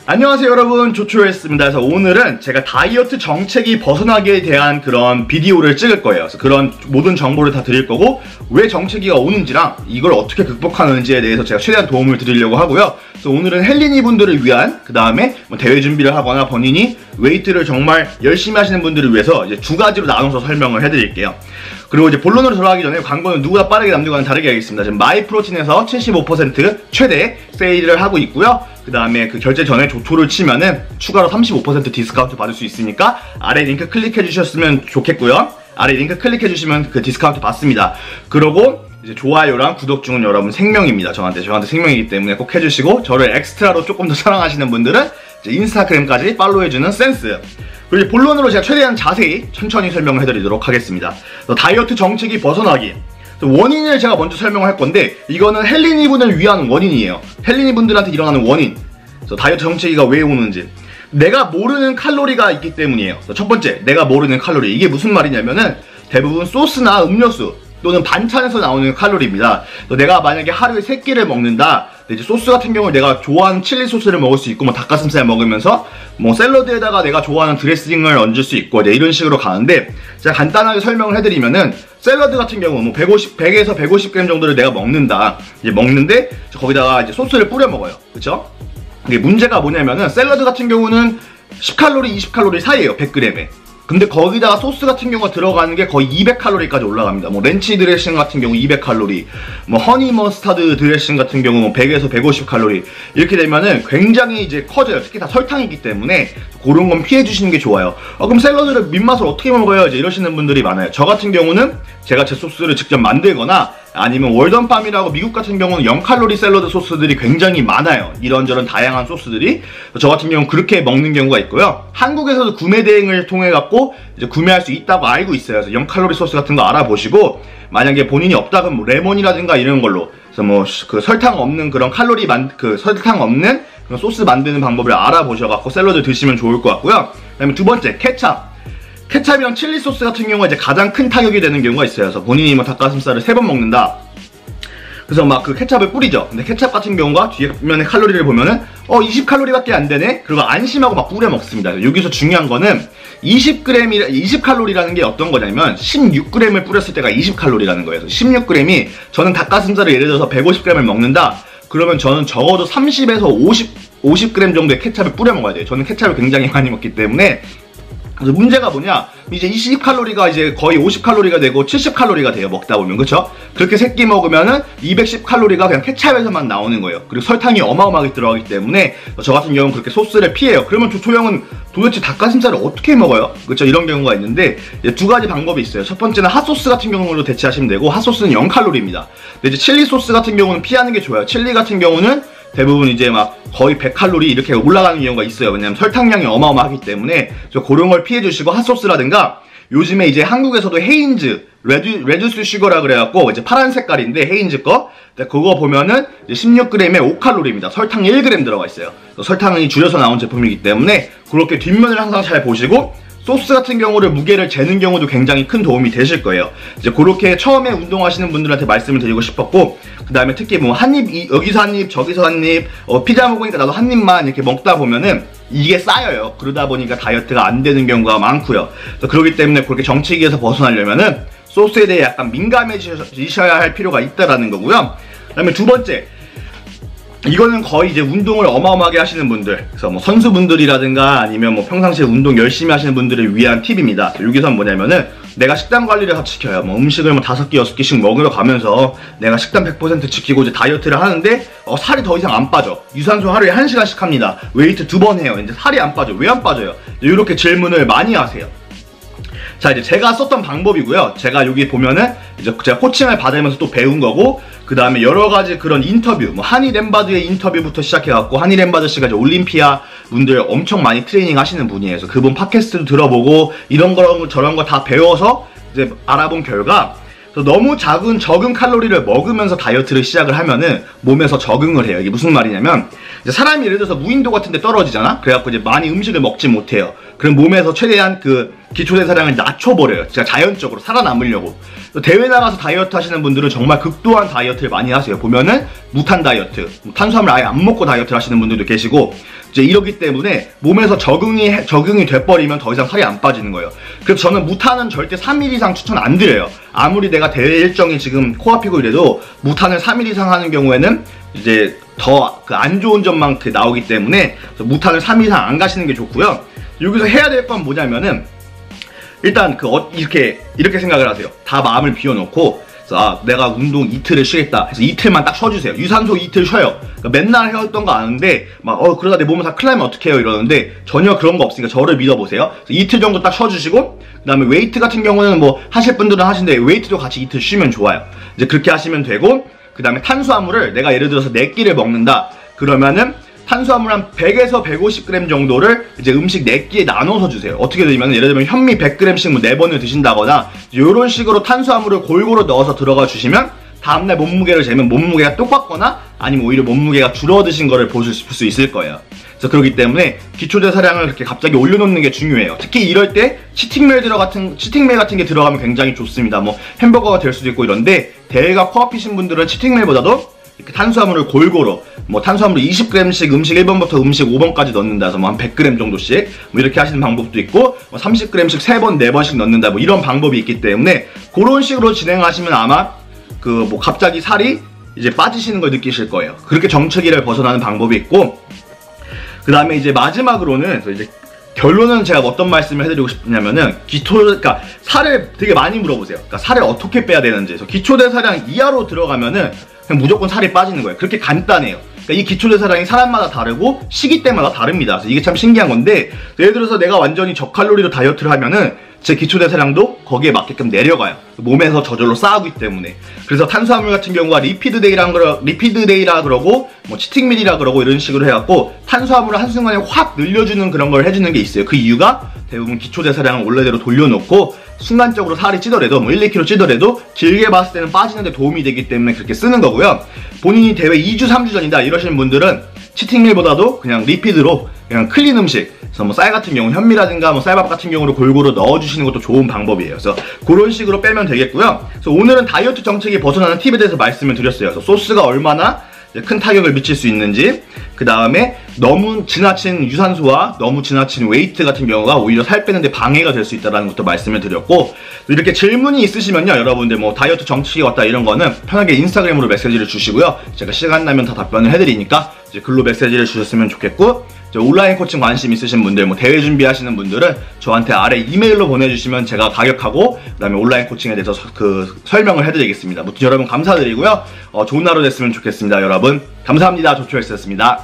안녕하세요 여러분, 조초였습니다. 그래서 오늘은 제가 다이어트 정책이 벗어나기에 대한 그런 비디오를 찍을 거예요. 그래서 그런 모든 정보를 다 드릴 거고, 왜 정체기가 오는지랑 이걸 어떻게 극복하는지에 대해서 제가 최대한 도움을 드리려고 하고요. 그래서 오늘은 헬린이 분들을 위한, 그 다음에 대회 준비를 하거나 본인이 웨이트를 정말 열심히 하시는 분들을 위해서 이제 두 가지로 나눠서 설명을 해드릴게요. 그리고 이제 본론으로 들어가기 전에 광고는 누구보다 빠르게 남들과는 다르게 하겠습니다. 지금 마이프로틴에서 75% 최대 세일을 하고 있고요. 그 다음에 그 결제 전에 조초를 치면은 추가로 35% 디스카운트 받을 수 있으니까 아래 링크 클릭해 주셨으면 좋겠고요. 아래 링크 클릭해 주시면 그 디스카운트 받습니다. 그러고 이제 좋아요랑 구독 중은 여러분 생명입니다. 저한테 생명이기 때문에 꼭 해주시고, 저를 엑스트라로 조금 더 사랑하시는 분들은 이제 인스타그램까지 팔로우해주는 센스. 그리고 본론으로 제가 최대한 자세히 천천히 설명을 해드리도록 하겠습니다. 다이어트 정책이 벗어나기. 원인을 제가 먼저 설명할 건데, 이거는 헬린이 분을 위한 원인이에요. 헬린이 분들한테 일어나는 원인. 그래서 다이어트 정체기가 왜 오는지. 내가 모르는 칼로리가 있기 때문이에요. 첫 번째, 내가 모르는 칼로리. 이게 무슨 말이냐면은 대부분 소스나 음료수 또는 반찬에서 나오는 칼로리입니다. 내가 만약에 하루에 3끼를 먹는다. 이제 소스 같은 경우는 내가 좋아하는 칠리 소스를 먹을 수 있고, 뭐 닭가슴살 먹으면서 뭐 샐러드에다가 내가 좋아하는 드레싱을 얹을 수 있고, 이런 식으로 가는데, 제가 간단하게 설명을 해드리면은, 샐러드 같은 경우 뭐 100에서 150g 정도를 내가 먹는다. 이제 먹는데 거기다가 이제 소스를 뿌려 먹어요. 그쵸? 이게 문제가 뭐냐면은, 샐러드 같은 경우는 10칼로리, 20칼로리 사이에요. 100g에. 근데 거기다가 소스 같은 경우가 들어가는 게 거의 200칼로리까지 올라갑니다. 뭐 렌치 드레싱 같은 경우 200칼로리, 뭐 허니 머스타드 드레싱 같은 경우 뭐 100에서 150칼로리. 이렇게 되면은 굉장히 이제 커져요. 특히 다 설탕이기 때문에 그런 건 피해 주시는 게 좋아요. 그럼 샐러드를 민맛을 어떻게 먹어요? 이제 이러시는 분들이 많아요. 저 같은 경우는 제가 제 소스를 직접 만들거나, 아니면 월던팜이라고 미국 같은 경우는 0칼로리 샐러드 소스들이 굉장히 많아요. 이런저런 다양한 소스들이. 저 같은 경우는 그렇게 먹는 경우가 있고요. 한국에서도 구매 대행을 통해 갖고 이제 구매할 수 있다고 알고 있어요. 그래서 0칼로리 소스 같은 거 알아보시고, 만약에 본인이 없다 그러면 뭐 레몬이라든가 이런 걸로, 그래서 뭐 그 설탕 없는 그런 설탕 없는 그런 소스 만드는 방법을 알아보셔 갖고 샐러드 드시면 좋을 것 같고요. 그다음에 두 번째, 케찹이랑 칠리 소스 같은 경우가 이제 가장 큰 타격이 되는 경우가 있어요. 그래서 본인이 뭐 닭가슴살을 3번 먹는다. 그래서 막 그 케찹을 뿌리죠. 근데 케찹 같은 경우가 뒷면에 칼로리를 보면은 20칼로리밖에 안 되네? 그리고 안심하고 막 뿌려 먹습니다. 여기서 중요한 거는 20칼로리라는 게 어떤 거냐면 16g을 뿌렸을 때가 20칼로리라는 거예요. 16g이, 저는 닭가슴살을 예를 들어서 150g을 먹는다. 그러면 저는 적어도 30에서 50g 정도의 케찹을 뿌려 먹어야 돼요. 저는 케찹을 굉장히 많이 먹기 때문에. 그래서 문제가 뭐냐, 이제 20칼로리가 이제 거의 50칼로리가 되고 70칼로리가 돼요, 먹다 보면. 그쵸? 그렇게 3끼 먹으면은 210칼로리가 그냥 케찹에서만 나오는 거예요. 그리고 설탕이 어마어마하게 들어가기 때문에 저 같은 경우는 그렇게 소스를 피해요. 그러면 조초형은 도대체 닭가슴살을 어떻게 먹어요? 그쵸? 이런 경우가 있는데, 이제 두 가지 방법이 있어요. 첫 번째는 핫소스 같은 경우로 대체하시면 되고, 핫소스는 0칼로리입니다. 근데 이제 칠리 소스 같은 경우는 피하는 게 좋아요. 칠리 같은 경우는 대부분 이제 막 거의 100칼로리 이렇게 올라가는 경우가 있어요. 왜냐면 설탕량이 어마어마하기 때문에. 그런 걸 피해주시고, 핫소스라든가, 요즘에 이제 한국에서도 헤인즈 레듀스 슈거라 그래갖고 이제 파란 색깔인데 헤인즈 거, 그거 보면은 이제 16g에 5칼로리입니다. 설탕 1g 들어가 있어요. 설탕이 줄여서 나온 제품이기 때문에 그렇게 뒷면을 항상 잘 보시고, 소스 같은 경우를 무게를 재는 경우도 굉장히 큰 도움이 되실 거예요. 이제 그렇게 처음에 운동하시는 분들한테 말씀을 드리고 싶었고, 그 다음에 특히 뭐 여기서 한 입, 저기서 한 입, 피자 먹으니까 나도 한 입만 이렇게 먹다 보면은 이게 쌓여요. 그러다 보니까 다이어트가 안 되는 경우가 많고요. 그렇기 때문에 그렇게 정체기에서 벗어나려면은 소스에 대해 약간 민감해지셔야 할 필요가 있다라는 거고요. 그 다음에 두 번째, 이거는 거의 이제 운동을 어마어마하게 하시는 분들, 그래서 뭐 선수분들이라든가 아니면 뭐 평상시에 운동 열심히 하시는 분들을 위한 팁입니다. 여기서는 뭐냐면은, 내가 식단 관리를 다 지켜요. 뭐 음식을 뭐 5끼, 6끼씩 먹으러 가면서 내가 식단 100% 지키고 이제 다이어트를 하는데, 살이 더 이상 안 빠져. 유산소 하루에 1시간씩 합니다. 웨이트 2번 해요. 이제 살이 안 빠져. 왜 안 빠져요? 이렇게 질문을 많이 하세요. 자, 이제 제가 썼던 방법이고요. 제가 여기 보면은 이제 제가 코칭을 받으면서 또 배운 거고, 그 다음에 여러 가지 그런 인터뷰, 뭐 하니 램바드의 인터뷰부터 시작해갖고, 하니 램바드 씨가 이제 올림피아 분들 엄청 많이 트레이닝 하시는 분이에요. 그래서 그분 팟캐스트도 들어보고 이런 거 저런 거 다 배워서 이제 알아본 결과, 너무 적은 칼로리를 먹으면서 다이어트를 시작을 하면은 몸에서 적응을 해요. 이게 무슨 말이냐면, 이제 사람이 예를 들어서 무인도 같은 데 떨어지잖아? 그래갖고 이제 많이 음식을 먹지 못해요. 그럼 몸에서 최대한 그 기초대사량을 낮춰버려요. 진짜 자연적으로 살아남으려고. 대회 나가서 다이어트 하시는 분들은 정말 극도한 다이어트를 많이 하세요. 보면은 무탄 다이어트, 탄수화물 아예 안 먹고 다이어트를 하시는 분들도 계시고, 이제 이러기 때문에 몸에서 적응이 돼버리면 더 이상 살이 안 빠지는 거예요. 그래서 저는 무탄은 절대 3일 이상 추천 안 드려요. 아무리 내가 대회 일정이 지금 코앞이고 이래도 무탄을 3일 이상 하는 경우에는 이제 더 그 안 좋은 점만 나오기 때문에 무탄을 3일 이상 안 가시는 게 좋고요. 여기서 해야 될 건 뭐냐면은 일단 이렇게 생각을 하세요. 다 마음을 비워놓고 내가 운동 이틀을 쉬겠다 해서 이틀만 딱 쉬어주세요. 유산소 이틀 쉬어요. 그러니까 맨날 해왔던 거 아는데 그러다 내 몸을 다 큰일 나면 어떡해요 이러는데 전혀 그런 거 없으니까 저를 믿어보세요. 이틀 정도 딱 쉬어주시고 그 다음에 웨이트 같은 경우는 뭐 하실 분들은 하시는데 웨이트도 같이 이틀 쉬면 좋아요. 이제 그렇게 하시면 되고 그 다음에 탄수화물을 내가 예를 들어서 4끼를 먹는다 그러면은 탄수화물 한 100에서 150g 정도를 이제 음식 4끼에 나눠서 주세요. 어떻게 되냐면 예를 들면 현미 100g씩 뭐 4번을 드신다거나 이런 식으로 탄수화물을 골고루 넣어서 들어가 주시면 다음날 몸무게를 재면 몸무게가 똑같거나 아니면 오히려 몸무게가 줄어드신 거를 보실 수 있을 거예요. 그래서 그렇기 때문에 기초대사량을 그렇게 갑자기 올려놓는 게 중요해요. 특히 이럴 때 치팅메일 같은 게 들어가면 굉장히 좋습니다. 뭐 햄버거가 될 수도 있고 이런데 대회가 코앞이신 분들은 치팅메일보다도 이렇게 탄수화물을 골고루 뭐 탄수화물 20g씩 음식 1번부터 음식 5번까지 넣는다 해서 뭐 한 100g 정도씩 뭐 이렇게 하시는 방법도 있고 뭐 30g씩 3번 4번씩 넣는다 뭐 이런 방법이 있기 때문에 그런 식으로 진행하시면 아마 뭐 갑자기 살이 이제 빠지시는 걸 느끼실 거예요. 그렇게 정체기를 벗어나는 방법이 있고 그 다음에 이제 마지막으로는 이제 결론은 제가 어떤 말씀을 해드리고 싶냐면은 그러니까 살을 되게 많이 물어보세요. 그러니까 살을 어떻게 빼야 되는지. 그래서 기초대사량 이하로 들어가면은 그냥 무조건 살이 빠지는 거예요. 그렇게 간단해요. 그러니까 이 기초대사량이 사람마다 다르고 시기 때마다 다릅니다. 그래서 이게 참 신기한 건데 예를 들어서 내가 완전히 저칼로리로 다이어트를 하면은 제 기초대사량도 거기에 맞게끔 내려가요. 몸에서 저절로 쌓이기 때문에. 그래서 탄수화물 같은 경우가 리피드 데이라 그러고 뭐 치팅밀이라 그러고 이런 식으로 해갖고 탄수화물을 한순간에 확 늘려주는 그런 걸 해주는 게 있어요. 그 이유가 대부분 기초대사량을 원래대로 돌려놓고 순간적으로 살이 찌더라도 뭐 1, 2kg 찌더라도 길게 봤을 때는 빠지는데 도움이 되기 때문에 그렇게 쓰는 거고요. 본인이 대회 2주, 3주 전이다 이러시는 분들은 치팅밀보다도 그냥 리피드로 그냥 클린 음식, 그래서 뭐 쌀 같은 경우 현미라든가 뭐 쌀밥 같은 경우를 골고루 넣어주시는 것도 좋은 방법이에요. 그래서 그런 식으로 빼면 되겠고요. 그래서 오늘은 다이어트 정책이 벗어나는 팁에 대해서 말씀을 드렸어요. 그래서 소스가 얼마나 큰 타격을 미칠 수 있는지, 그 다음에 너무 지나친 유산소와 너무 지나친 웨이트 같은 경우가 오히려 살 빼는데 방해가 될 수 있다는 것도 말씀을 드렸고, 이렇게 질문이 있으시면요 여러분들 뭐 다이어트 정책이 왔다 이런 거는 편하게 인스타그램으로 메시지를 주시고요. 제가 시간 나면 다 답변을 해드리니까 이제 글로 메시지를 주셨으면 좋겠고, 온라인 코칭 관심 있으신 분들, 뭐 대회 준비하시는 분들은 저한테 아래 이메일로 보내주시면 제가 가격하고 그 다음에 온라인 코칭에 대해서 설명을 해드리겠습니다. 무튼 여러분 감사드리고요. 좋은 하루 됐으면 좋겠습니다. 여러분 감사합니다. 조초헬스였습니다.